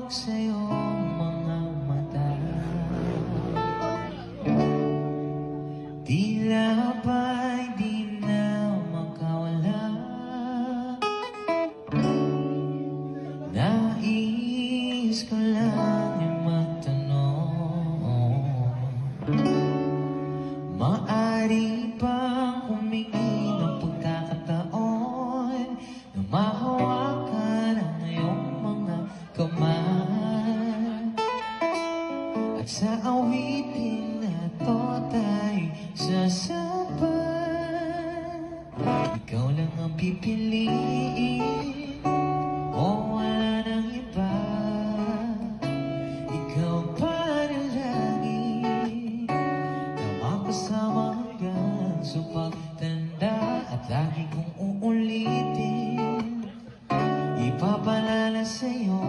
hawak sa'yo mga mata. Tila ba'y di na makawala. Nais ko lang yung magtanong, maari bang humingi ng pagkakataon na mahawakan ang iyong mga kamay? At sa awitin na to tayo sasabay. Ikaw lang ang pipiliin, o wala nang iba. Ikaw ang panalangin na makasama hanggang sa pagtanda. At lagi kong uulitin, ipapalala sa'yo